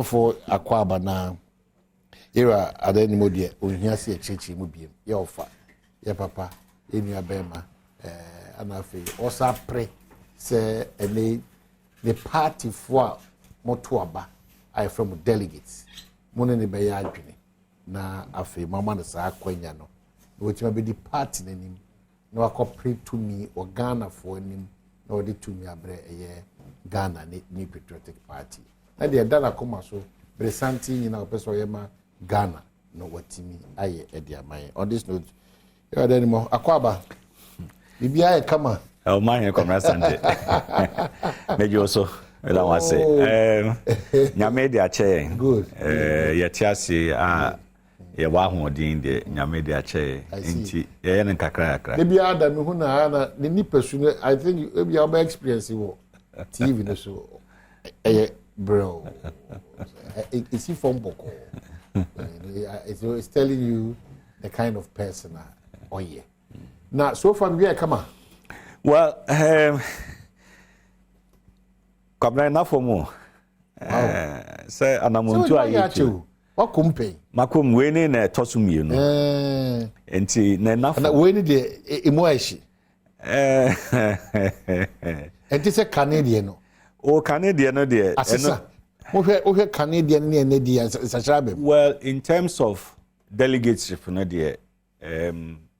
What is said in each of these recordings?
for Akwaba na era adenimo de ohia se echichi mu biem ye ofa ye papa ye nua bema anafe osa pre se ene the party for moto aba I from delegates mone ne be ya adwene na afe mama na sa akwanya no wetima be di party nanim na wakopre to me or Ghana for nim na odi to me abre eye Ghana ni patriotic party na de dana koma so Bresanti nyina opeso yema Ghana no watimi aye ediamai. On this note, you are anymore Akwaba. Bibia e kama. Oh my comrade Sante. Meji also I want to say nyame de ache. Good. Ye tiase ye wa hodin de nyame de ache nti ye ne kakra kakra. Bibia Adam hu na ni nipasu I think you have experience wo TV no so bro. It's from Boko. It's telling you the kind of person oh yeah. Now so far we are come on. Well, come na for mo. Say anamuntu ayetu. What kumpe? Makum we ni na tosum ye no. Enti na for. Na we ni de emo ashi. Enti se Canadian no. O Canadian no de. Ohe Canadian ni ene di sacharabe. Well, in terms of delegateship no de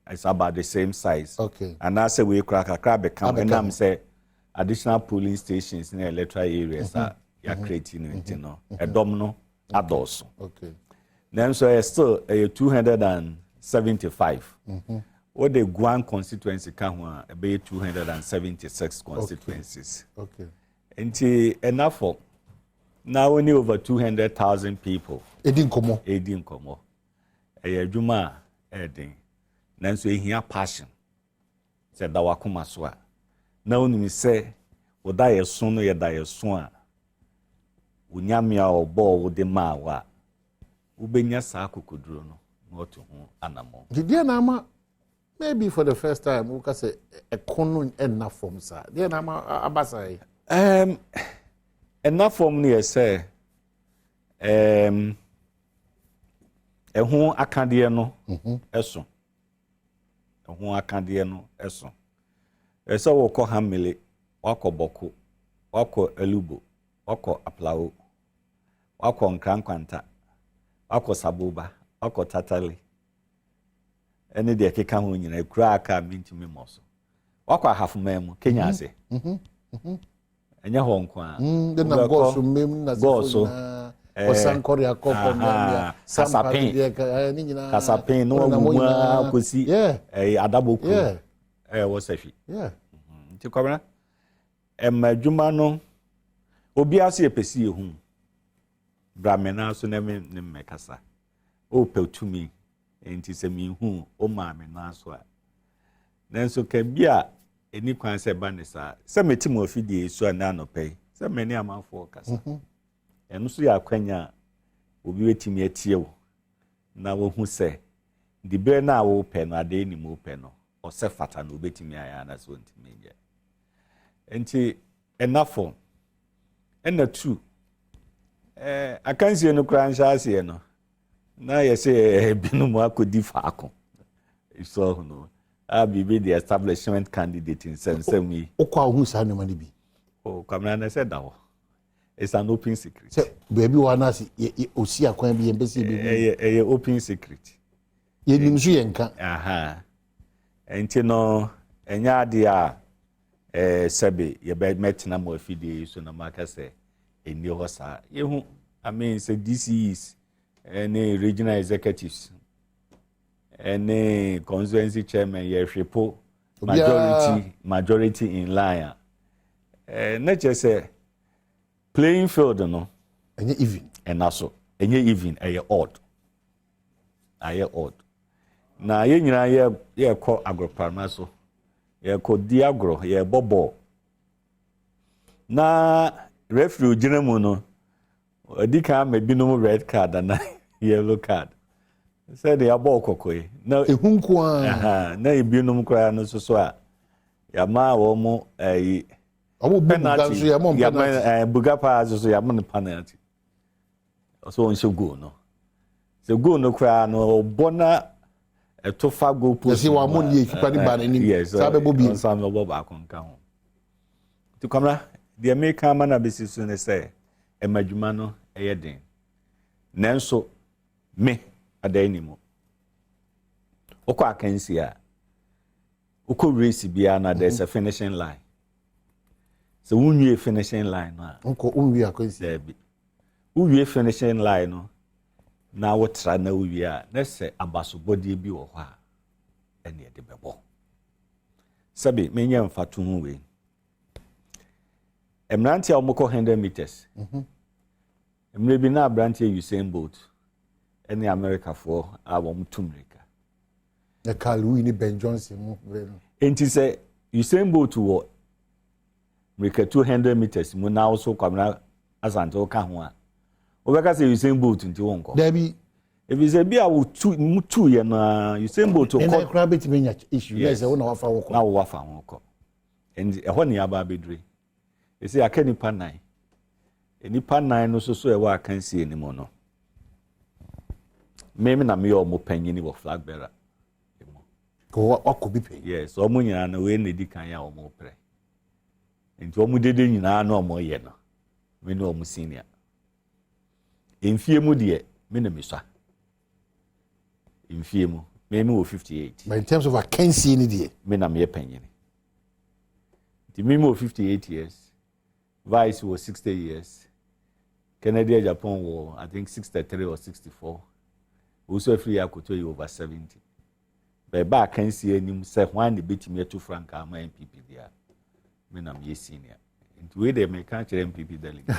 it's about the same size. Okay. And I say we crack become and I'm say additional polling stations in the electoral areas are creating you know. Adom no adults. Okay. Then so it's still 275. What the Guam constituency can be 276 constituencies. Okay. And enough for now only over 200,000 people. Edin komo. Juma edin. Nanso ehia passion. Say da wakoma so a. Na onimi say woda yeso no yeda yeso a. Unyame a obo wo de ma wa. Ubenya sa kokoduro no. Moto ho anamo. Did you na maybe for the first time we can say a kono enough from sir. There na abasai. Enough from near say ehun akade no eso ehun akade no eso ese wo ko hamile wako boko wako elubo wako aplao wako nkrankwanta wako sabuba wako tatali ene de keka ho nyina kura aka mintimi moso wako ahafumemu Kenya ase enya ho nkwa de na goso mem na goso osankori akoko na kasapin ni nyina kasapin no aguma kosi adaboku wo safi nti kwabra emadwuma no obi ase epesi ehu bramena so na me mmekasa o petumi nti se mi hu o ma me na so a nanso ka bia eni kwan se ba ne sa se metimo afidie so na no pay se meni amanfo kasa eno so ya kwanya obi wetimi atie wo na wo hu se di be na wo pe no ade ni mo pe no o se fata no obetimi aya na so ntimi nje enti enafo ena tu akansie no kran shaase no na yese binum akodi faako so no be the establishment candidate in Sensemi. Okwa hu sa no mani bi. Oh, kamna na said that. It's an open secret. So, baby wana si osi akwan bi embesi bi. A open secret. Ye nim so yenka. Aha. Enti no enya ade a sebe ye be metina mo afide so na maka say eni ho sa. Ye hu I mean say DCs any regional executives any constituency chairman ye hwepo majority in line na che say playing field no enye even and also enye even odd na ye nyina ye ko agroparma so ye ko diagro ye bobo na referee gina mu no odika me binom red card and yellow card said the abo kokoi na ehunku a na ibinum kra no so a ya ma wo mo obo penalty ya mo penalty buga pa so ya mo penalty so on so go no so go no kwa no bona to fa go post see wa mo ni ekipa ni ba ni sabe bobi on sam no ba konka ho to kamera the American man abisi so ne say emadwuma no eyeden nanso me adan mo okọ akansi a okọ race bia na there's a finishing line so unwie finishing line na okọ unwie akansi there unwie finishing line no na wotra na uwie a na se abasobodie bi wo ho a ene de bebo sabi menya mfato hu we emranti a omoko 100 meters emre bi na abranti Usain Bolt ene America for a wo mtumrika the Kalu ni Ben Johnson mu no enti se Usain Bolt wo mrika 200 meters mu na also kwamna asante o ka ho a obeka se Usain Bolt nti wonko dabi ebi se bia wo mutu ye na Usain Bolt ko na kra beti menya issue yes e wona wafa woko na wo wafa woko enti e ho ne aba bedre e se aka nipa nan nipa nan no so e wa aka nsie ni mo no me na me yo mo panyini wo flag bearer ko wako bi pen yes o mo nyina na we na di kan ya o mo pre enti o mo dede nyina na o mo ye no me no o mo senior emfie mu de me na meswa emfie mu me wo 58 but in terms of I can see any day me na me panyini the me wo 58 years Vice was 60 years Canada Japan was I think 63 or 64 also free akoto you over 70 but back can see any say when the bit me to frank am MPP there me na me senior into way they make can't MPP delegate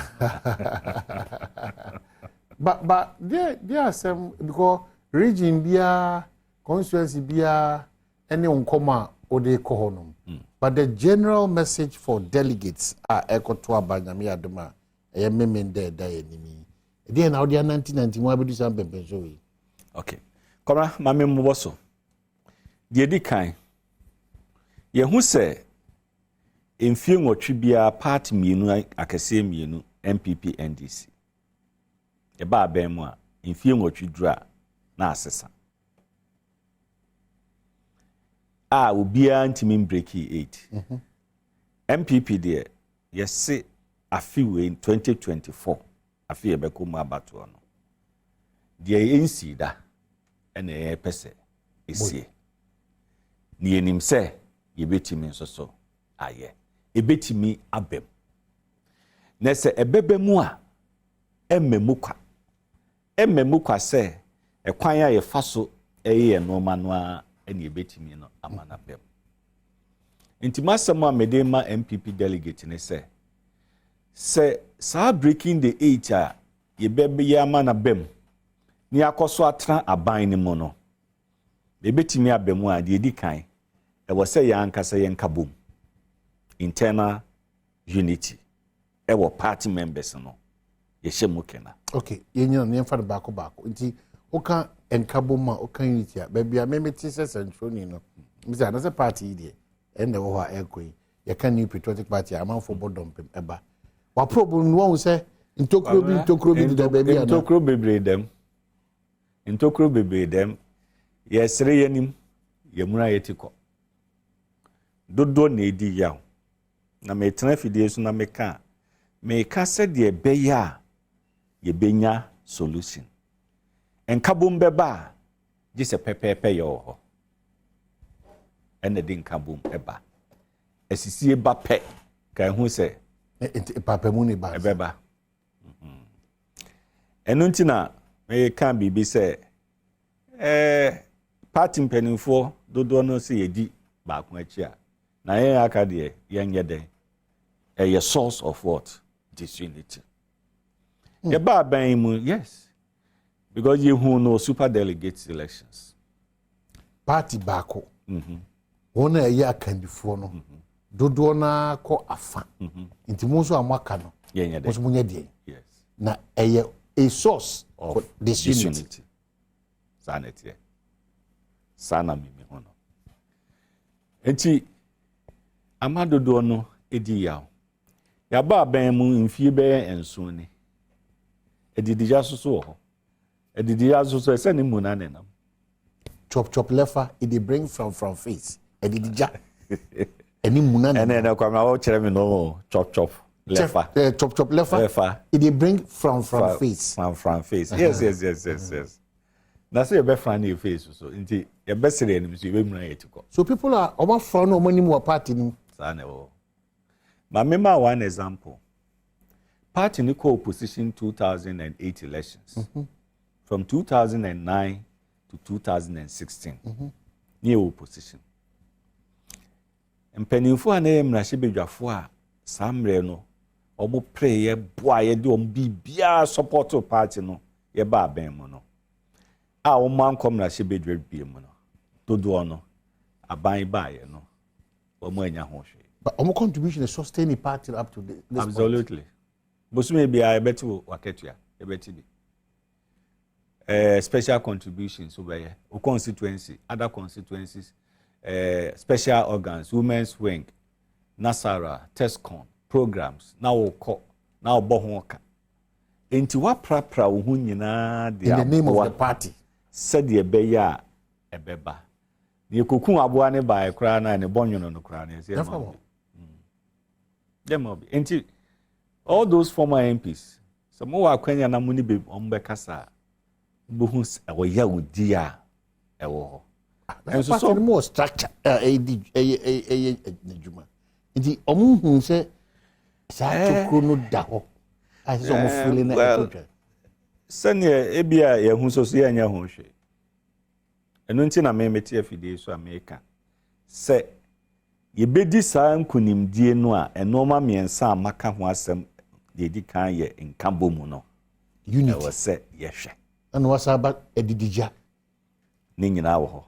but there are some because region bia constituency bia any unkoma o de kohonom but the general message for delegates are ekoto abanyame adoma e memende da enimi e dey na odi 1991 abedu Sam Pempenso we okay kora mame mboso de di kan ye hu se emfie nwotwe bia party mienu akese mienu MPP NDC e ba ben mu a emfie nwotwe dura na asesa obia ntimi breaki 8 MPP there yes afi we in 2024 afi ebeko mu abato no de ensi da ene pese esie ni enim se yebetimi nsoso aye ebetimi abem na se ebebe mu a emmemu kwa se ekwan ya ye faso eye no manu a ene ebetimi no amana bem intimasem a medema MPP delegate ne se sa breaking the 8 a yebebe ya amana bem ni akoso atra aban ni mu no ebetimi abemu a de edi kan e wo se ya ankasa ye nkabom internal unity e wo party members no ye shemu kena okay yenyo ne mfa baako nti oka enkabom a oka unity a bebia memeti se centroni no misa na se party die ende wo ha ekoi ye kan new patriotic party amanfo Badwam eba wa problem no se ntokro bi de bebia ntokro bebre dem ye sere yanim ye mura yetiko dodo na edi yaw na me tena fidie so na meka se de beya ye benya solution enkabom beba gise pepepe ye ho ene de nkabom eba esisie ba pe ka hu se papa mu ni ba ebeba enu ntina me kan bibi se party mpanimfo dodo no se yedi ba ko achi a na yen aka de yen yeden a source of what disunity ye ba ban mu yes because you who know super delegates elections party baako wona ye akandifo no dodo na ko afa nti mo so amaka no yen yeden mo nya de yes na a source of disunity sanity sana mimi hono enti amadodo no edi yaw ya ba ban mu mfie be enso ni edidija soso wo ho edidija soso ese ne mu na nenam chop lefa it they bring from face edidija eni mu na nenam ene kwamra wo kire me no chop lefa chop lefa it they bring from face from face yes na say be fan your face so nti ye be sere enim so be mura yetiko so people are over from no money more party ni sa na wo ma remember one example party ni co opposition 2008 elections from 2009 to 2016 ni opposition mpanimfo a na yemra hye bedwafo a samre no obo pray ye boa ye de bibia support party no ye ba aben mo no a wo man komra hye bedwa bie mo no dodo no aban ba ye no wo mo anya ho hwe but our contribution is sustain the party up to this absolutely bosume bia e beti waketua e beti bi special contributions over here o constituency other constituencies special organs women's wing nasara tescon programs na wo ko na wo bo ho ka enti wa prapra wo hu nyina de in the name of the party said ye be ya ebeba ne kokun aboa ne ba ekra na ne bonyono no kra ne se dem obi enti all those former MPs some wa kwanya na muni be ombekasa bohu ewo ya odi a ewo ho enso so more structure nejuma nti omuhu se sa tokro no da ho I so mo feeling na sene ebia ye hu so ye anya ho hwe eno nti na me meti afidie so America se ye bedi sa nkunimdie no a enoma miensa amaka ho asem de di kan ye nkambo mu no unity was se ye hwe ana wasa ba edidija ne nyina wo ho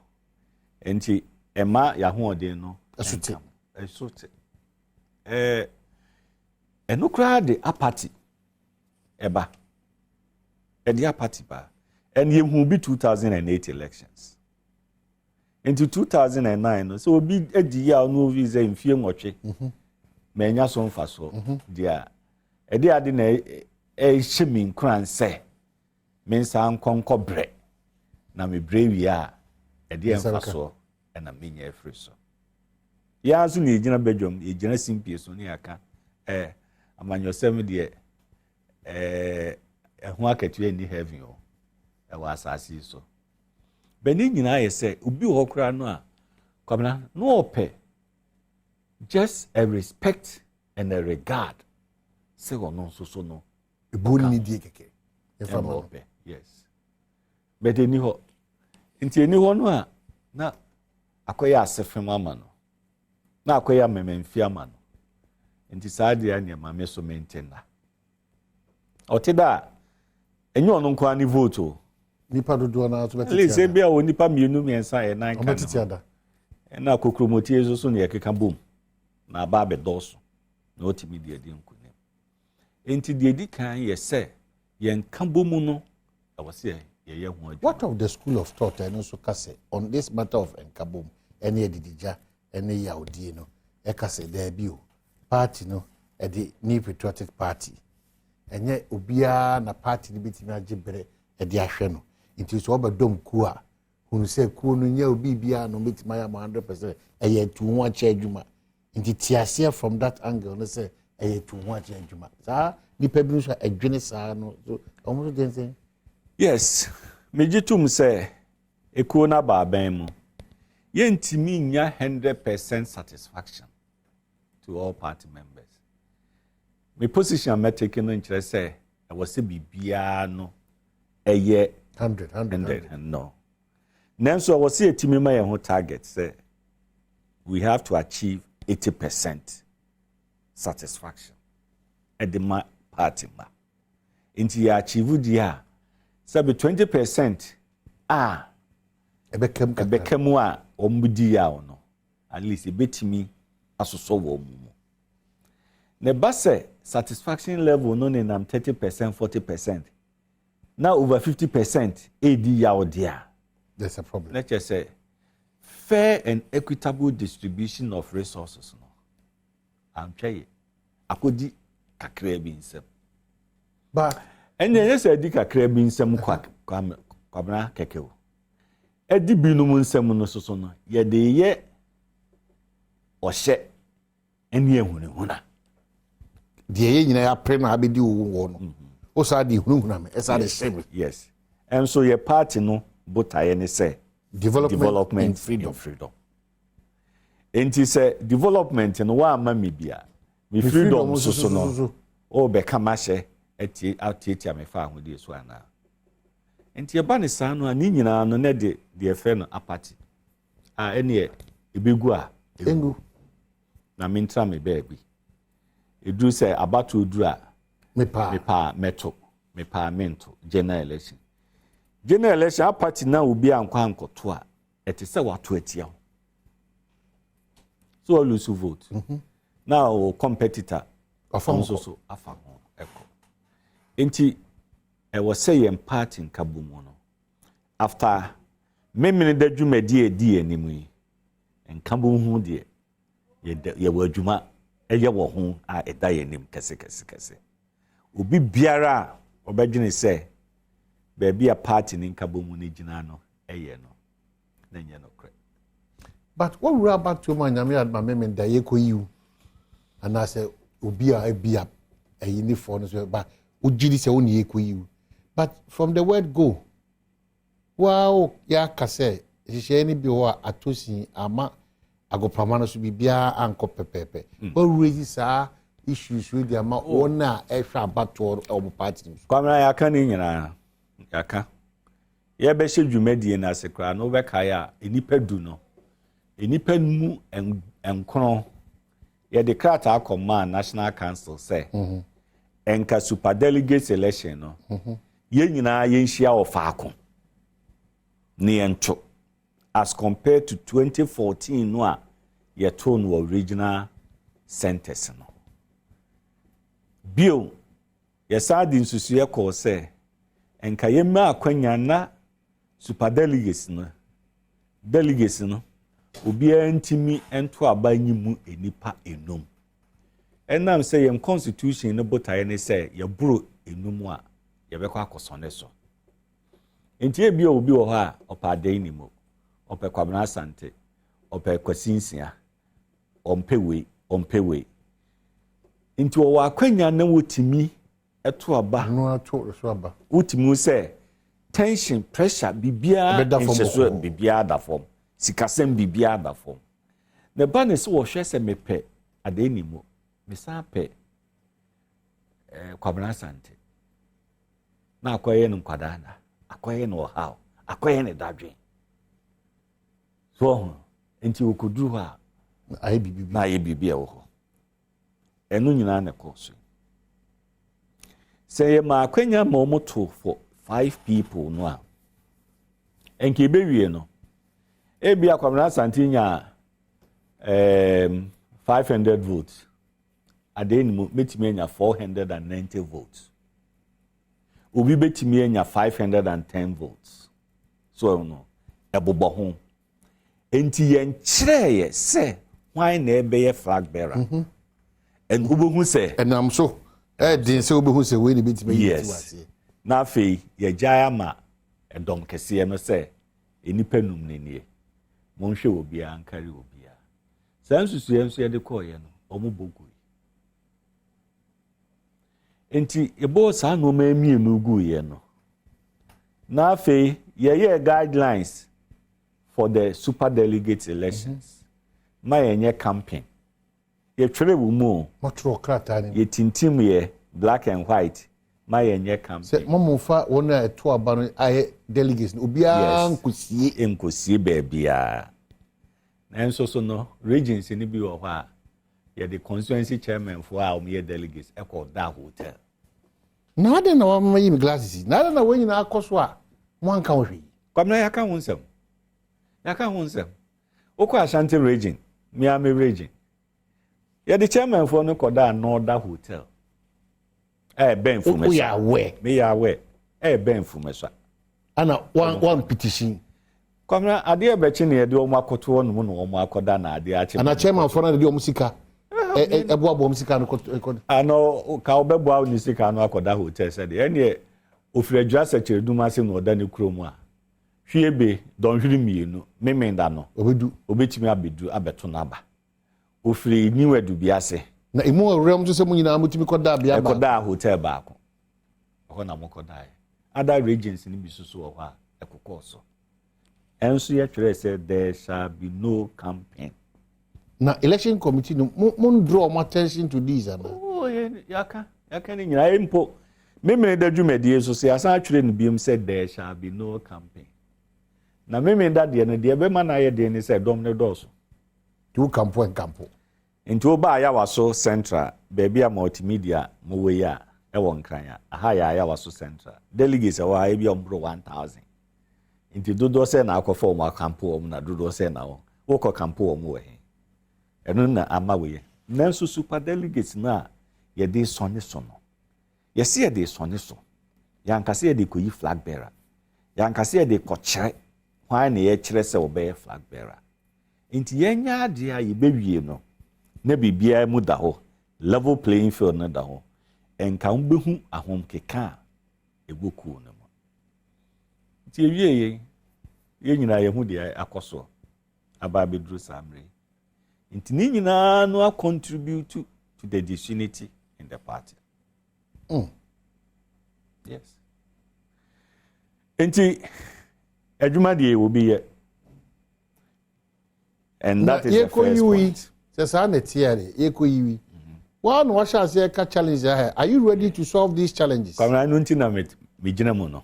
enti ema ya ho ode no esote eno kra de apathy eba edi apathy ba and ye hu bi 2008 elections into 2009 no so obi edi ya no visa mfie nwotwe manya so mfa so dia edi ade na hye nkran se mensa nkonko bre na me bre wi a edi mfa so na menya efri so ya azu na ejina bedwom ejina simpie so ne aka amanyosem de ehun akatue ni heaven o wa asase so beni nyina ye se obi ho kra no a kwamna no ope just a respect and a regard se ono so no eboni ni die keke efa ma ope yes but eni ho nti eni ho no a na akoya asefem ama no na akoya mememfi ama no nti saade ya ne mame so maintain na otida enyo ono nko ani vote o nipa dodo na so betiti le se bia o nipa mienu miensa e nan kan betiti ada na kokromoti ezo so ne yakeka bom na ba be doso na otimi de adi nkunem enti de edi kan ye se ye nka bomu no e wo se ye hu adu what of the school of thought and also kase on this matter of enkabom ene edidija ene yaudie no e kase there bi o party no e the new patriotic party enye obia na party ni bitimi agibre e de ahwe no nti so obadom ku a hunu se ku no nya obi bia no bitimi ya 100% e ye tu ho acha adwuma nti tiasia from that angle no say e ye tu ho acha adwuma sa nipa bi so adwene sa no so omo so den yes mejitum say ekuo na ba ban mu yentimi nya 100% satisfaction to all party members. My position I'm taking no interest say I was say bibia no a year 100 no. Nanso I was say timi ma ye ho target say we have to achieve 80% satisfaction at the party ma. Inti ya achieve dia say 20% ebekemu a ombudi ya no at least ebetimi asoso wo mu ne base satisfaction level no ne nam 30% 40% now over 50% edi ya odia there's a problem. Let's just say fair and equitable distribution of resources no am try akodi kakra bi nsem but ene yesa di kakra bi nsem kwabna kekewo edi binum nsem no soso no ye de ye ohye ene ehunehuna de ye nyina ya pre na abedi wo no o sa di hunehuna me esa de shame. Yes, and so your party no botaye ne say development and freedom. Enti say development no wa ama me bia me freedom so no o be kama hye ati me fa ahode so ana. Enti e ba ne sa no ani nyina no ne de efe no apati ene ebegu a engu na mintra me baabi edu say abato odu a mepa mento general election apati na obi ankwa ankoto a ete say wato atia so all lose vote now competitor so afa ho eko enti e was say em party nkabomu no after memene da dwumadi edi animu yi nkabomu hu de ye wadwuma eye wo ho a eda ye nim kese obi biara obedwene say baby a party ni nkabomu ni gina no eye no na nye no kre. But what we about to man nyame adma memen da ye koyiu ana say obi a bia ayini for no so ba ugidi say woni ye koyiu. But from the word go wow ya kase hihye ni bi ho atosi ama agopama no so bibia anko pepepe but raise sa issues with the ama ona ehwa abato obo party kwamra ya ka ni nyina yaka ye be hye dwumadie na sekra no be kai a enipa du no enipa mu enkron ye de krata akoma national council say enka super delegate election no ye nyina ye nhia ofaako ne ento as compared to 2014 no a ye tone no original centers no bio ye sadi nsusu ye ko say enka ye ma akwanya na super delegates no obi antimi ento abanyimu enipa enum enam say yem constitution no botaye ne say ye buro enum a ye bekọ akosone so enti e bia obi wo ha a opa adan ni mo opa kwabna asante opa kwasinsia ompewe enti wo akwanya na wotimi eto aba no ato so aba wotimi say tension pressure bibia nseso bibia da form sikasem bibia da form na ba ne se wo hwe se mepe adan ni mo mesa pe kwabna asante na akoye no nkwadana akoye no how akoye ne dadwen so enti okodu ha aye bibi na aye bibi e wo ho enu nyina ne koso say ma akwanya ma omoto for 5 people no a enke bewie no ebi akwamna asante nya 500 votes adeni metimi enya 490 votes obi betimi enya 510 votes so no ebobo ho enti yen kireye se why na ebe ye flag bearer en obohu se enam so din se obohu se we ni betimi yes na fe ye jaya ma edom kese no se enipa num nenie monhwe obi ankari obi a sansusu yenso ye de koye no omubogu enti ebo sa no ma mienu gu ye no na fe ye guidelines for the super delegate elections ma yenye campaign ye twere wo mu motro krata ni ye tintim ye black and white ma yenye campaign se momofa wona eto aba no aye delegates obi nkosie baabia na enso so no regions ni bi wo ho a the constituency chairman for our mere delegates echo that hotel nada na wa mayi glasses nada na wenyi na akoso a mo anka wo hwe kwamna yaka wonsem okwa Ashanti region Miami region the chairman for no koda another hotel ben fu me ya we me ya we ben fu me so ana one petition kwamna ade e bechi ne de omo akoto no no omo akoda na ade achi ana chairman for na de omo sika ebo abo omo sika no ano ka obebo awo ni sika no akoda hotel said ene ofira dwa sechere duma se no oda ne kromu a hwiebe don hwiri mienu memenda no obetimi abedu abeto naba ofira niwedu biase na imu awrem so se mu nyina mutimi koda bia ba koda hotel baako ho na mokoda other regions ni bisusu ho a ekokoso enso ye twere say there shall be no campaign. Na election committee no mon draw more attention to this and yaka ni nyina empo memene da dwumadi so say asan atwere no biem said there shall be no campaign. Na memene da de no de be ma na ye de ni say dom ne doso tu campo en campo nti oba ya waso central baby a multimedia mo we ya e won kran aha ya waso central delegates wa e bi ombro 1000 nti dodo say na akofo mo campo om na dodo say na wo ko campo om we eno na ama we nanso super delegates na ye de sonne sono ye se ye de sonne so yankase ye de koyi flag bearer yankase ye de ko kire hwan na ye kire se obey flag bearer nti yenya ade a ye bewie no na bibia mu da ho level playing field na da ho enka mbehu ahom keka egoku no mo nti ewie ye nyina ye hu de akoso aba bedru samre nti ni nyina no contribute to the disunity in the party. Yes. Nti adwuma de obi ye and that is the first point. Sasa na tiare yekoyiwi. Wa no washa say ka challenge here. Are you ready to solve these challenges? Kwamra no nti na me gina mu no.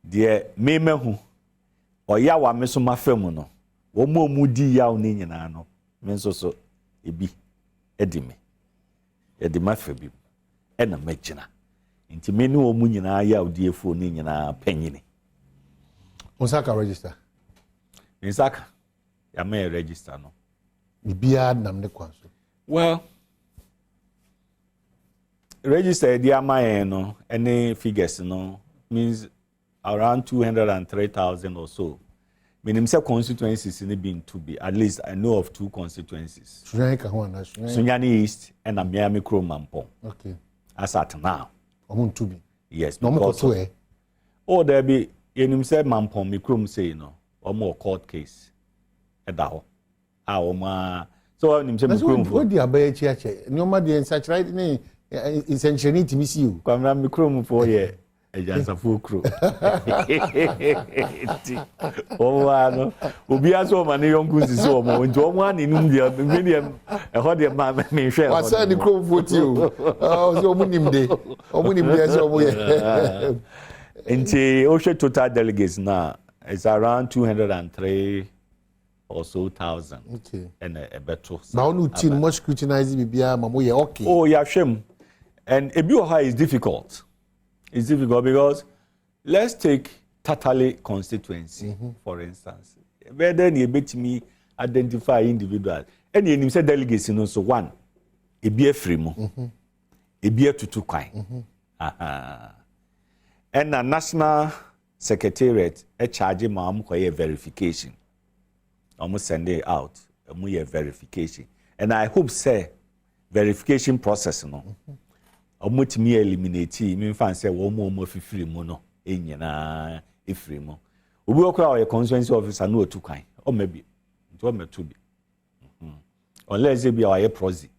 De me mahu oya wa me so mafam no. Wo mo mu di yaw ni nyina no. Me nso so ebi edime. Edima fa bi. E na magina. Nti me ni wo mu nyina yaw di efo ni nyina panyini. Onsaka register. Nsaka ya me register no. Bibia nam ne kwanso. Well, register the amount no any figures no means around 203,000 or so. Meaning say constituencies in being to be at least I know of 2 constituencies. Sunyani East and Miami Mampong. Okay. As at now. To be. Yes. No more to oh there be you say Mampong Mikrom say no or more court case. Edaho. So I'm saying what the abaya church no ma the such right ni essentially to miss you kwamra mikrom for ye ejansa fo kro o wa no obi aso ma ne yonku sisi o mo nti o mo ani num dia me dia e ho dia ma me hwe wa sa ni krom fo ti o so mo nim de so mo ye nti o hwe total delegates na is around 203 or so 1,000. Okay. And a better. Now no team much scrutinize bibia mamo ye okay. Oh yeah, shame. And Ebioha is difficult. It's difficult because let's take Tatale constituency, for instance. Where then you bet me identify individuals. And you say delegates in also one. Ebia Frimo. Ebia Tutukai. And a national secretariat a charge mam verification. Almost send it out, a verification. And I hope, say, verification process, no. Almost me eliminate, me fan say, one more free mono, in yana, if free mo. We will call a constituency officer, no 2 kind, or maybe, to me to be. Unless it be our proxy,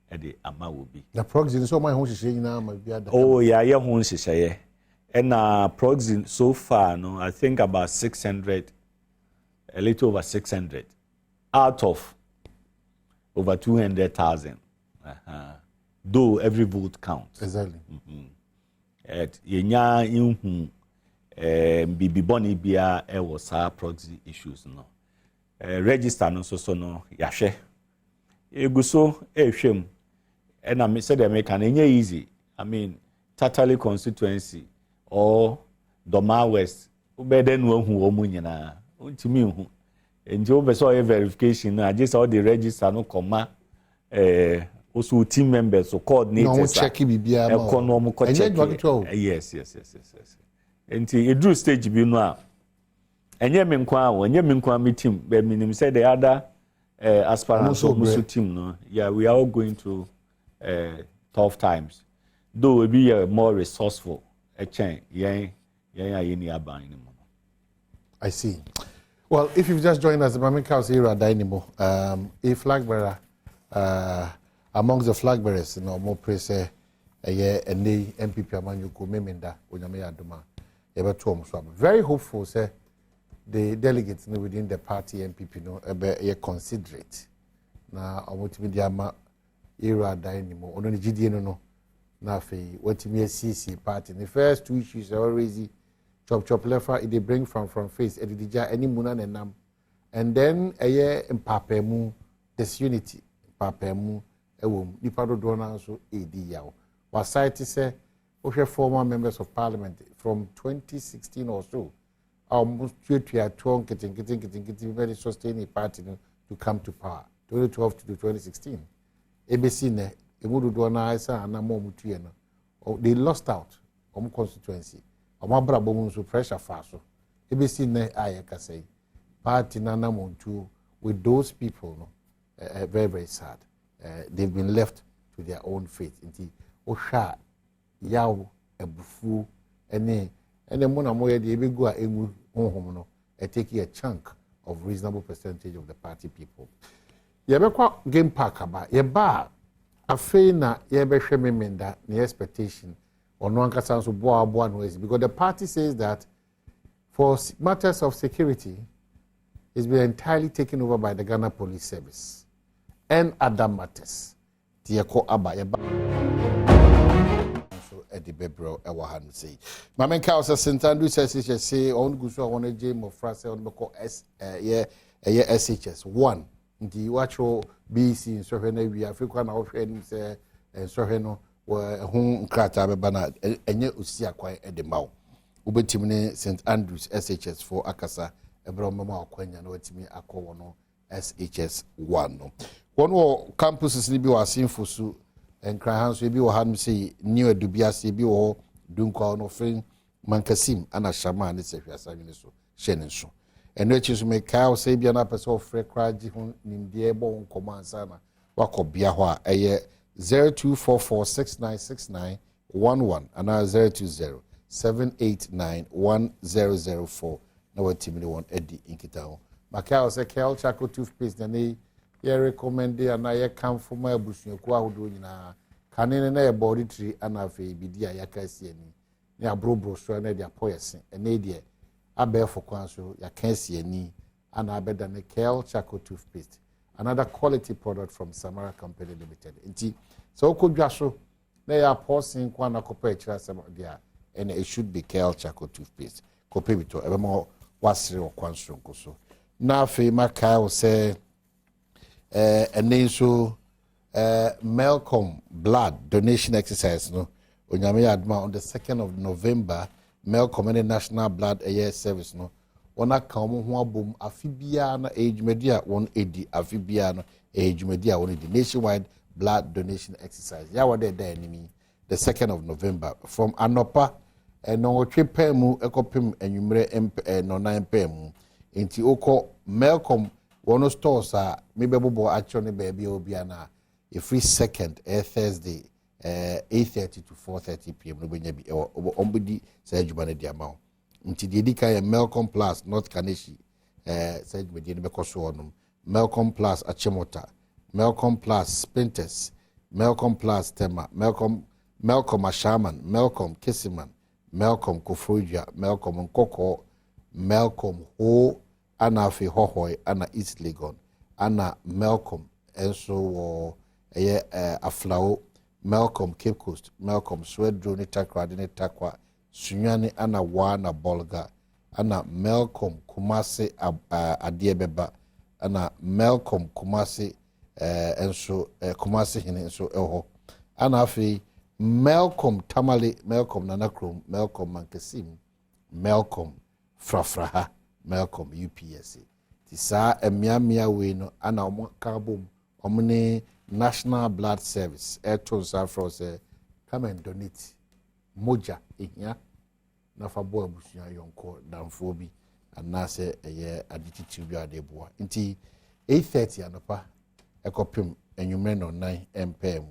and the ama will be. The proxy is so my home saying now, my beard. Oh, yeah, your home say, and proxy so far, no, I think about 600. A little over 600 out of over 200,000. Though every vote counts. Exactly. Yenya inhu bibi boni bia e was our proxy issues no. Register no so no yahwe. Eguso ehwem. And I said they make an easy. I mean, Tatale constituency or Doma West. Ubeden who omu nyina. To me, and you saw a verification. I just saw the register no comma. Also team members so coordinators. No check bibia. Yes. And it drew stage be no. And ye menkwa meeting. But me said the other aspirants also team no. Yeah, we are all going through tough times. Though we be more resourceful chen yen ayeni aban ni mo. I see. Well, if you've just joined us, the Mamin Cows here at Dynamo, a flag bearer, amongst the flag bearers, more praise a year and the MPP Amanyuku Memenda, Unyame Adoma, ever to very hopeful, say the delegates within the party MPP no ever considerate. Now, I want to be the ama era Dynamo, only GDN no, na fe, what me a CC party. The first two issues are already. Chop left they bring from face edidija any muna nenam and then eye mpapemu disunity mpapemu ewom nipa do na so edi yawo was site say we former members of parliament from 2016 or so almost tuatua ton kitin very sustain a party to come to power 2012 to 2016 ABC ne emudu do na isa anamo mutuye no they lost out constituency omabra bomu so pressure fa so ebesi na aye kasai party nana montu with those people no very very sad they've been left to their own fate nti ohwa yawo ebufu ene mo na mo ye de ebegu a emu honhom no take a chunk of reasonable percentage of the party people yebekwa game park aba yeba afei na yebehwe memenda na expectation or no ankasa so boa no is because the party says that for matters of security it's been entirely taken over by the Ghana Police Service and other matters tieko aba so Eddie Bebro ewa han say Mamen Ka was St Andrew says say on go so on J mo frase on ko S SHS 1 ndi wacho BC so hwe na wi Africa na wo hwe ni say so hwe no who krata beba na enye osi akwan edemaw ubetim ne St Andrews SHS for akasa ebro mama akwanya na watimi akọ no SHS 1 no wono campuses ni bi wa sinfosu enkran hanso bi wo hanum sei new edubiase bi wo dunkwa no frin mankasim ana shama ne sehwiasa nwene so hyene so eno echi so me kai sei bia na pese ofre kraji ho nimde ebo nkomo ansa na wakobia ho a eye 0244696911 and 020-789-1004 na watimi ne won edi inkita ho makao se kel charcoal toothpaste na ye recommend and ye come for my abusuaku ahodo nyina kanene na ye body tree ana afi bidi a yakasi ani ne abrobro so na dia poyese ene die abefo kwan so yakasi ani ana abeda ne kel charcoal toothpaste another quality product from Samara Company Limited. Inti so kodwa so na ya portion kwa na kopa ekira sem dia and it should be Kel Charcoal toothpaste. Kope bito ebe mo wasre okwanso nkoso. Na afi maka o say ene so Malcolm blood donation exercise no onyame adma on the 2nd of November Malcolm and National Blood Air Service no ona ka omo ho abom afibia na ejumadi won edi afibia no ejumadi won edi nationwide blood donation exercise ya wade da enimi the 2nd of November from anopa no twepemu ekopem enwumre no nan pemu enti oko Malcolm wono stores a mebebobo acho ne baby obia na every second Thursday 8:30 to 4:30 pm no benya bi ombudi sa ejuma na di amawo nti de dika ya Malcolm Plus North Kaneshi said me de bekoso onum Malcolm Plus Achimota Malcolm Plus Spinters Malcolm Plus Tema Malcolm Ashaman Malcolm Kisiman Malcolm Kofroja Malcolm Nkoko Malcolm Ho ana afi hohoi ana East Legon ana Malcolm enso wo aflao Malcolm Cape Coast Malcolm Swedro ni takwa de takwa Sunyani ana wana bolga ana Malcolm Kumasi adiebeba ana Malcolm Kumasi enso Kumasi hine enso eho ana afi Malcolm Tamale Malcolm Nanakrom Malcolm Mankasim Malcolm Frafraha Malcolm UPSA ti saa emiamia we no ana omo kabom omne National Blood Service eto safro say come and donate moja ehia na fa bo abusua yonko damfo bi anase eye adititi bi adeboa nti 8:30 anopa ekopim enwumre no 9 mpm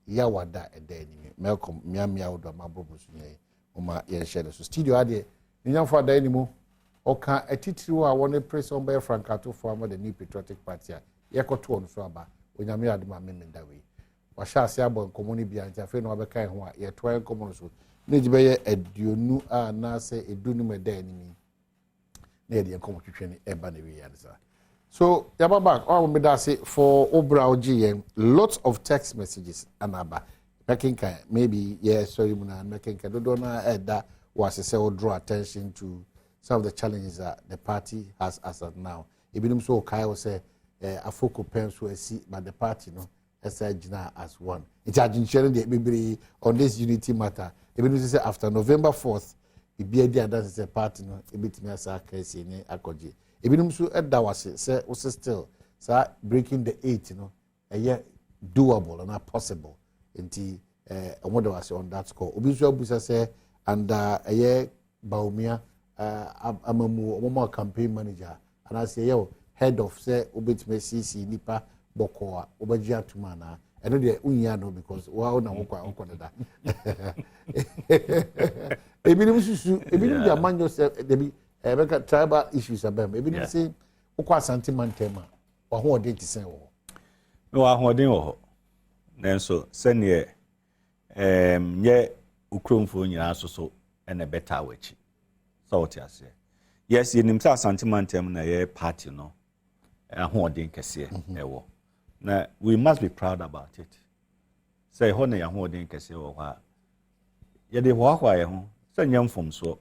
ya wada eda enimi Malcolm miamia odo mabobusua Oma yen share so studio ade nyam for da animu oka atitiri a won press on by Francato for the new patriotic party yekoto on so aba onyame adom amemenda we wa sha ase abon komoni bia ntia fe no abeka ho a ye toan komono so ne gibe ye aduonu a na se edunu meda animi na ye de komo twetwe ne eba na we yansa. So yaba back all me da say for obra ogie lots of text messages anaba making maybe yes sorry muna making do na eda was say draw attention to some of the challenges that the party has as of now. Ebinum so kai will say a focal pen so see but the party no as as one. It's sharing the maybe on this unity matter. Ebinum say after November 4th the BID that is a party no ebitimi asa case ni akoje. Ebinum so eda was say was still so breaking the 8 you know doable and not possible. Nti what was on that score obi so abusa say and Baumia amamu omo campaign manager and I say yo head of say obetime CC nipa bokoa obaji atuma na eno de unya no because wa na wokwa da ebinim susu ebinim dia manyo say debi beka tribal issues abem ebinim say wokwa sentiment tema wa ho ode ti sen wo no wa ho ode wo nanso sene nye ukromfo nyina so and a better witch. So what you say? Yes, in himself sentiment na ye party no. Holding kese ewo. Na we must be proud about it. Say ho na ya holding kese wo ha. Ye de hwa ye ho. Say nyam fom so.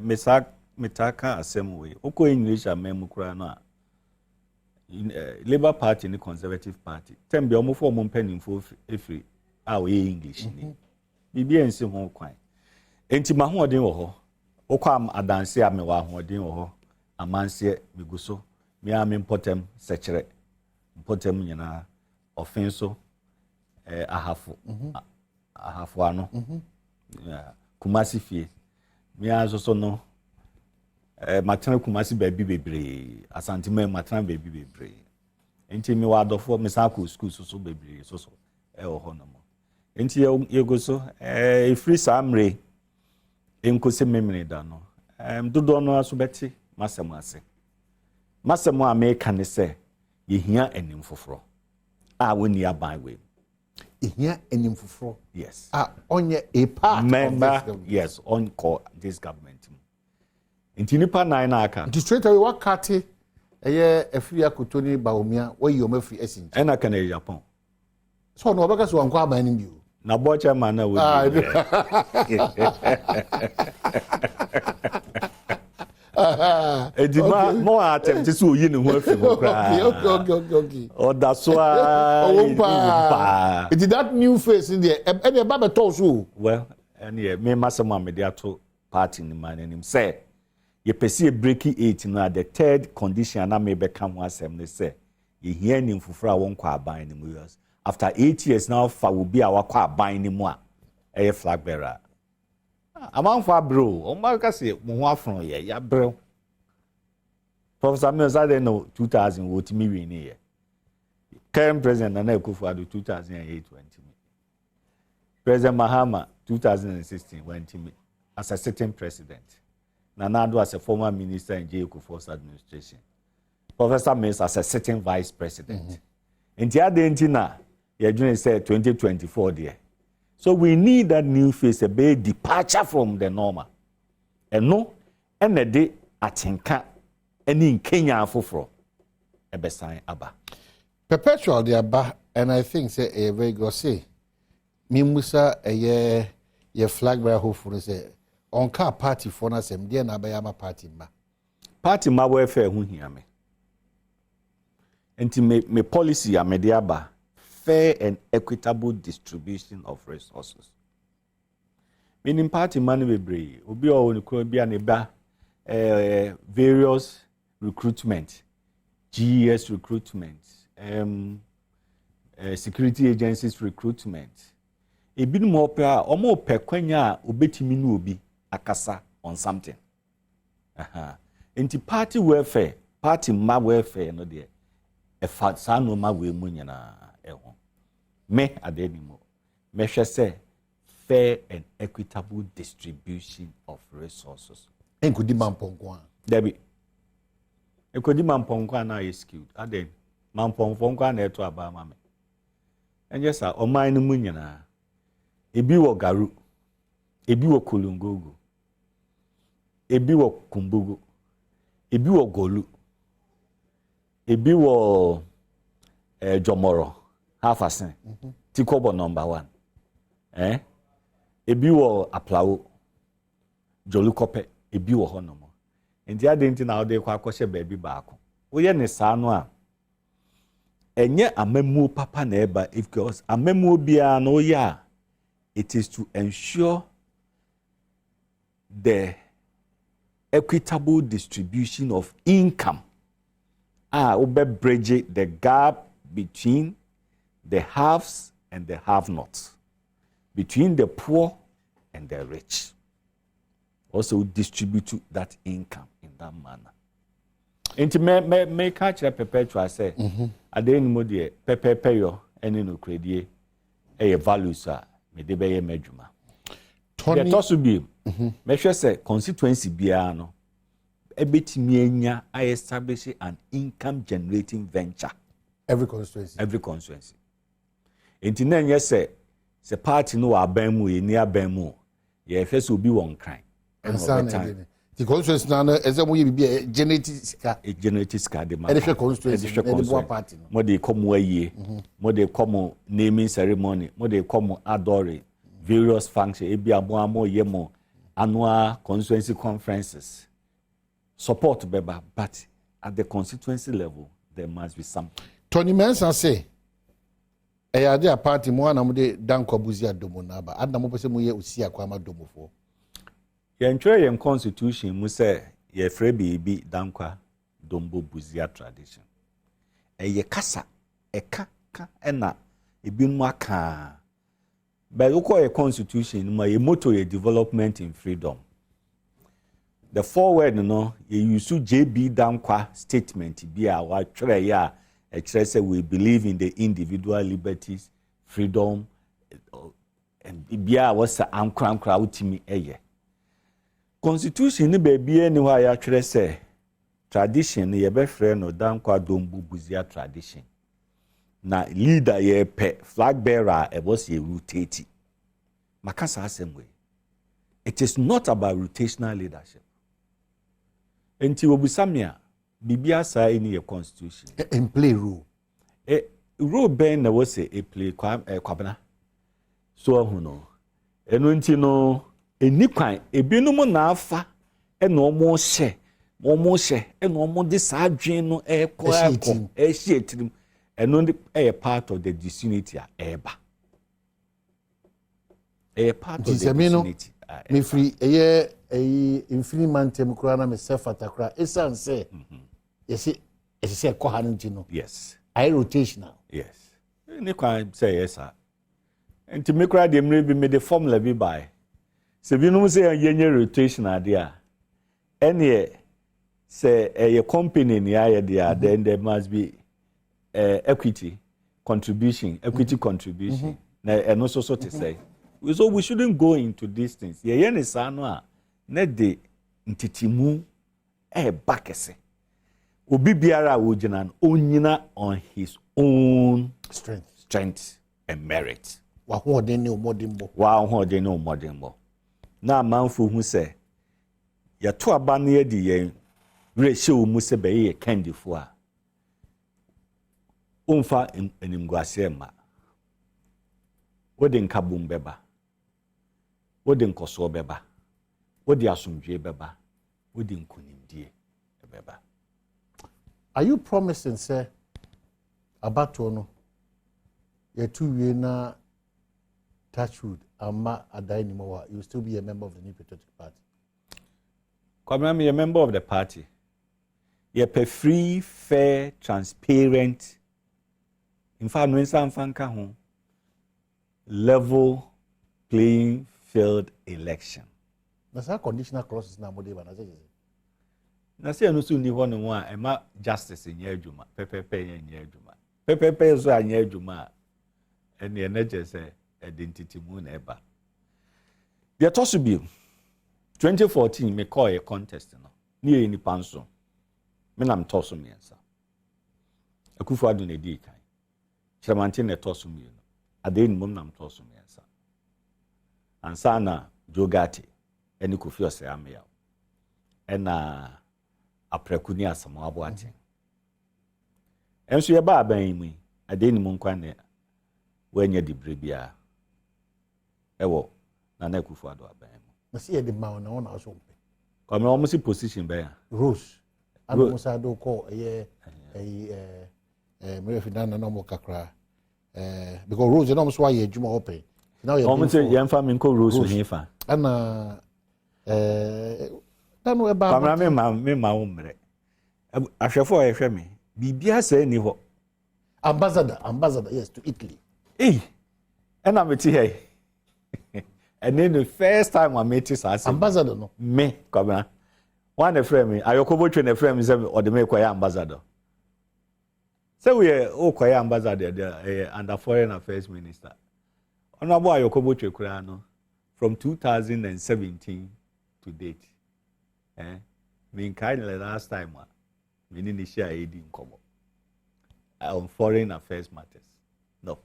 Metaka asem we. Oko English amem kura no a. Labour Party ni Conservative Party. Tembe omo fo omo mpanimfo efri a we English ni. Bibia nsi ho kwan. Enti mahoden wo ho. Okwam adanse a me wa hoden wo ho. Amanse miguso. Me am potem sechere. Potem nyina offenso ahafu. Ahafu ano. Kumasi fie. Me azo so no matena kumasi baby bebre. Asantime matena baby bebre. Enti me wa adofo me sa ko school so bebre so wo ho no mo. Enti ye go so free samre enkose memene da no dodo no aso beti masem ase masem a me ka ne se ye hia enim foforo a woni aban we hia enim foforo yes onye a part member of this yes on call this government enti nipa nine na aka the straight away wakati eye afiri akotoni baomia wayi o mafiri asin ena kana Japan so no obeka so wankwa aban nim bio na bocha man na we edima mo attempt so yi ne ho afi mo kra okay o da so a it that new face in there e ba be talk so well and yeah me masema me dia to party ni man anim say ye pese breaking 8 no the third condition na me be come ho asem ne say ye hia ni mfufura won kwa aban ni mu years after 8 years now fa will be our kwa aban ni mu a e flag bearer amanfo bro o ma ka se mo ho afron ye ya bro Professor Mills I know 2000 what me win here current president Nana Akufo-Addo 2008 went to me President Mahama 2016 went to me as a sitting president Nana Addo as a former minister in J. Akufo-Addo's administration Professor Mills as a sitting vice president and the other na you're doing say 2024 there so we need that new face a big departure from the normal and no and the day atinka any in Kenya foforo e be sign aba perpetual the aba and I think say a very good say me musa ye flag bearer hopeful say on car party for na sem dia na ba ya ma party ma welfare hu hia me enti me policy amede aba fair and equitable distribution of resources. Meaning party money we bring. Obi o ni kro bia ne ba various recruitment, GES recruitment, security agencies recruitment. Ebi no mo pe a omo pe kwanya a obetimi na obi akasa on something. Enti party welfare, party ma welfare no de e fa sa no ma we mu nyina. Me adenimo me hwe say fair and equitable distribution of resources. Enkudi mamponkwa. Debbie. Enkudi mamponkwa na is skewed. Aden mamponkwa na eto aba mame. And yes, sir, oman no mu nyina. Ebi wo garu. Ebi wo kulungogo. Ebi wo kumbugo. Ebi wo golu. Ebi wo jomoro. Half a cent. Tikobo number 1. Ebi wo aplawo. Jolukope. Ebi wo honomo. Enti adenti na ode kwa akoshe baby baako. Woye ne saa no a. Enye amemu papa na eba because amemu bia no ya. It is to ensure the equitable distribution of income. Ube bridge the gap between the haves and the have-nots, between the poor and the rich. Also distribute that income in that manner. Enti me catch a perpetual say, ade ni mo de pepepeyo ene no kredie values a me de be ye madwuma. The tosu bi me hwe say constituency bia no ebetimi anya I establish an income generating venture every constituency. Enti na nya say party no aban mu ye ni aban mu ye hwe say obi won kran. The constituency na ezemo ye bibia genetic ska de ma. Edihwe constituency party no. Mo de come aye. Mo de come naming ceremony, mo de come adore various functions e bia mo amo ye mo annual constituency conferences. Support beba, but at the constituency level there must be something. Tony Mensa say ade a party mo na mo de danko buzi adomo na ba. Adna mo pese mo ye osi akwa ma domo fo. Yentwe yen constitution mu say ye frɛ bibi dankwa dombo buzia tradition. Ye kasa eka ka na ebinu aka. But look at a constitution ma ye motto ye development in freedom. The forward no ye use JB dankwa statement bi a wa twere ya e kyerɛ say we believe in the individual liberties, freedom and bia was ankra utimi eye. Constitution ni baby ni wa ya twere say tradition ye be frɛ no dankwa dombu buzia tradition. Na leader ye pe flag bearer e was ye rotate. Makasa assembly. It is not about rotational leadership. Enti obusamia bibia sa in your constitution. In play rule. Rule ben na was a play kwabena. So no. Eno nti no eni kwan ebinum na afa e no mo hye e no mo de sa adwen no hye tirim. And a part of the disunity eba. A part of the disunity. Me free a infinite man temkrana me self atakra. Esan say yes say kohanintino. Yes. I rotational. Yes. Ni kwa say yes sir. And to make right the me the formula be by. Se bi no say yenye rotational there. Any say a company ni aye there then there must be equity contribution. Na and also so to say. So we shouldn't go into these things. Ye ne sanwa na de ntitimu bakese. Obi biara wo gina onyina on his own strength and merit. Wa ho den ne omodimbo. Na manfo hu se ya to aba na ye di ye rehye wo mu se be ye candifo a umfa enimguase ma wode nkabum beba wode nkoso beba wode asomdwe beba wode nkunimdie beba. Are you promising say abato no ye two we na touchwood ama adainimo you still be a member of the New Patriotic Party? I'm a member of the party. You're free, fair, transparent. In fact, when some fanka home, level playing field election. That's how conditional clauses now modern. Na say no so ni ho no a e ma justice nya adwuma pepepe nya adwuma pepepe so anya adwuma ene energy say identity mu na eba The Tosubi 2014 me call a contest no. Near any panso. Menam Tosu Miensa. Akufo-Addo na di kai. Chiramantin na Tosu Mien. Aden mum nam Tosu Miensa. Ansa na Jogate eni Kofi Ose Ameya. Ena aprekuni asamo aboaten. Enso ye ba aban mu. Aden mum kwa ne wanya dibre bia. Ewo na Akufo-Addo aban mu. Na see the ma na wona so mpe. Come almost position be ya. Rose. Ano musa do ko me fi na no mo kakra. Because Rose no so aye adwuma open. Now you almost say yemfa me ko Rose ni fa. Ana tanu e ba. Kamera me ma wo mre. Ahwefo ye hwe me. Bibia say ni ho. Ambassador yes to Italy. And I'm here. And then the first time I met his ambassador no. Me, come one friend me. Ayokobo train a friend me say or the make choir ambassador. So we are choir ambassador there under foreign affairs minister. Honorable Ayokobo train no from 2017 to date. Me kind the last time me ni share AD in kobo on foreign affairs matters. No.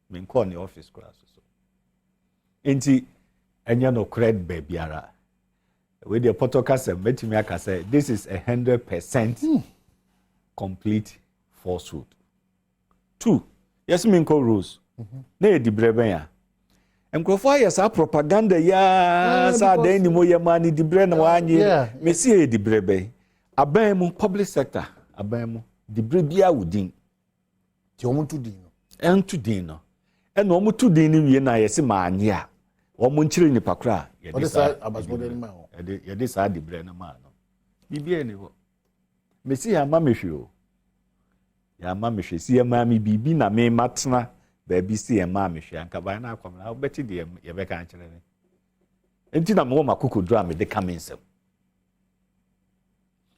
Me call the office class so. Enti enya no cred babyara. With the podcast metimi aka say this is 100% complete falsehood. 2. Yes me call rules. Na e dibrebe ya. Enkrofo ya sa propaganda ya sa den ni mo ye mani dibre na wanye. Me si e dibrebe. Aban mu public sector, aban mu dibre bia wudin. Ti omo tu din no. Entu din no. E no omo tu din ni wie na yesi ma anye a. Omo nchire ni pakra. Ye dis dibre na ma no. Bibia ni ho. Me si ya ma mehwe o. Ya ma mehwe si ya ma mi bibi na me matna. Baby si ya ma mehwe anka ba na akwam na obeti de ye be kan kire ni. Enti na me wo makoko dra me de kamensem.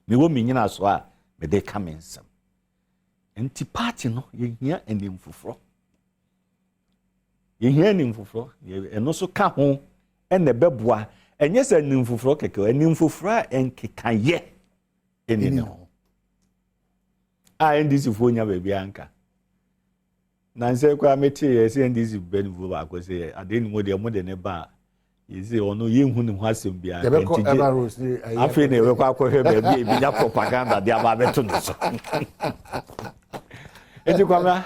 Me wo me nyina so a me de kamensem. Enti party no ye hia enim fufuro. Ye hia enim fufuro, ye eno so ka ho ene beboa. Enye se enim fufuro keke, enim fufuro enkekaye eni no. NDC fo nya baby anka. Na nse kwa meti ye se NDC benvu ba ko se adeni mo de ne ba. Ye se ono ye hu ne ho asem bia. Afi na we kwa akwohwe baby e binya propaganda dia ba beto no so. Enti kwamra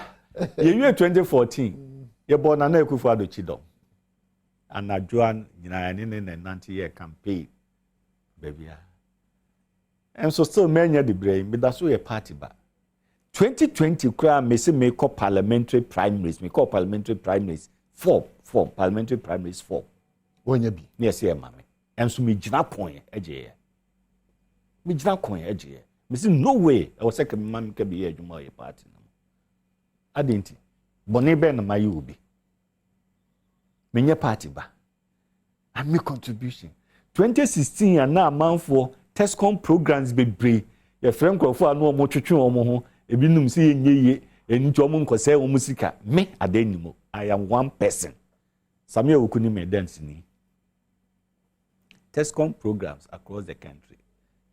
ye 2014 ye born na Akufo-Addo chidom. Anadwoan nyina ne 90 year campaign baby. And so still many the brain but that's a party ba. 2020 kra me se me call parliamentary primaries, me call parliamentary primaries 4 parliamentary primaries 4. Wonya bi. Yes ye mame. And so me gina kon eje. Me gina kon eje. Me say no way I was say mam ka bi adwuma ye party no. Adenti. Boni be na mayi obi. Me nye party ba. And me contribution. 2016 and now manfo Tescom programs bebre. Ye frem krofo anu omo twetwe omo ho. Ebinum si yenye enti omo nkose omo sika. Me adenimo. I am one person. Samuel Okuni me dance ni. Tescom programs across the country.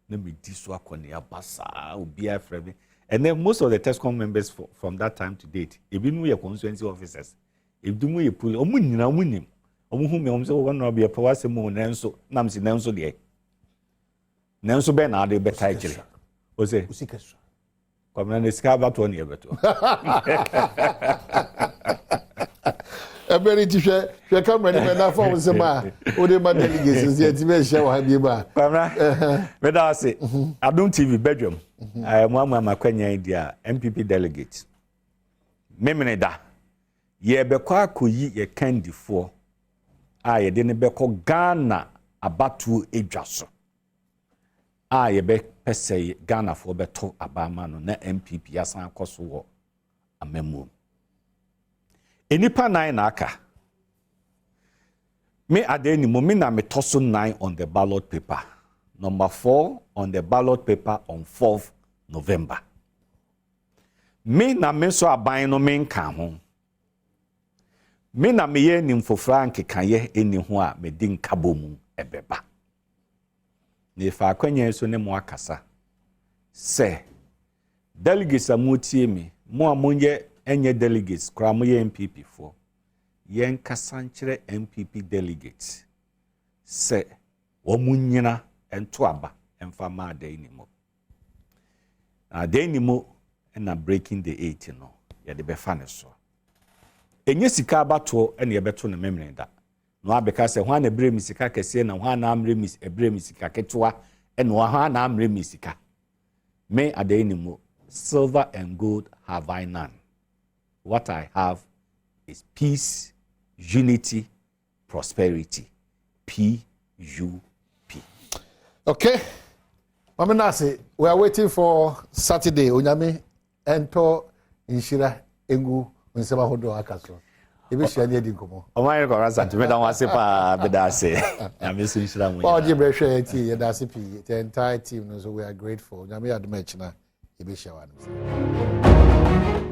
Na me diso akone abasa obi afrebe. And then most of the Tescom members from that time to date, ebinu ye constituency officers. Ebinu ye puli omo nyina omo nim. Omo hu me omo se won no be pawase mo nanso nam si nanso de. Nanso be na ade beta kire. O se usikaso. Kwamna ne sika bato ne yebeto. Ebere ti hwe camera ni na phone se ma o de ma delegates ye ti be share wa bi ba. Kwamna me da say Adom TV Badwam. Muamu amakwanya dia MPP delegate. Memene da. Ye bekọ akoyi ye candidate ye de ne bekọ Ghana abatu edwaso. Ye be pese Ghana fo beto abama no na MPP asan akoso wo amemu. Enipa 9 na aka. Me adeni mo me na me toso 9 on the ballot paper. Number 4 on the ballot paper on 4th November. Me na me so aban no me nka ho. me na meye ni mfofra nkekaye eni ho a me di nkabo mu ebeba ne fa akwanya so ne mo akasa se delegates amutie me mo amonye enye delegates kra mo ye MPP fo yen kasankyere MPP delegates se wo munyina ento aba emfa ma adai ni mo adai ni mo na breaking the 8 no ye de be fa ne so enye sika abato ene ye beto ne memre da no abeka se ho na bre mi sika kese na ho na amre mi ebre mi sika ketwa ene ho na amre mi sika me adai ni mo silver and gold have I none. What I have is peace, unity, prosperity. P-U-P. Okay. Mama Nasi, we are waiting for Saturday. Onyame ento inshira engu nsema hodo akaso. Ebe shia ni edinkomo. Omaye ko rasa tumi da wase pa bedase. Na me so inshira mo. Well, je brehwe enti ye dase pi the entire team, so we are grateful. Onyame adom echina ebe shia wa no.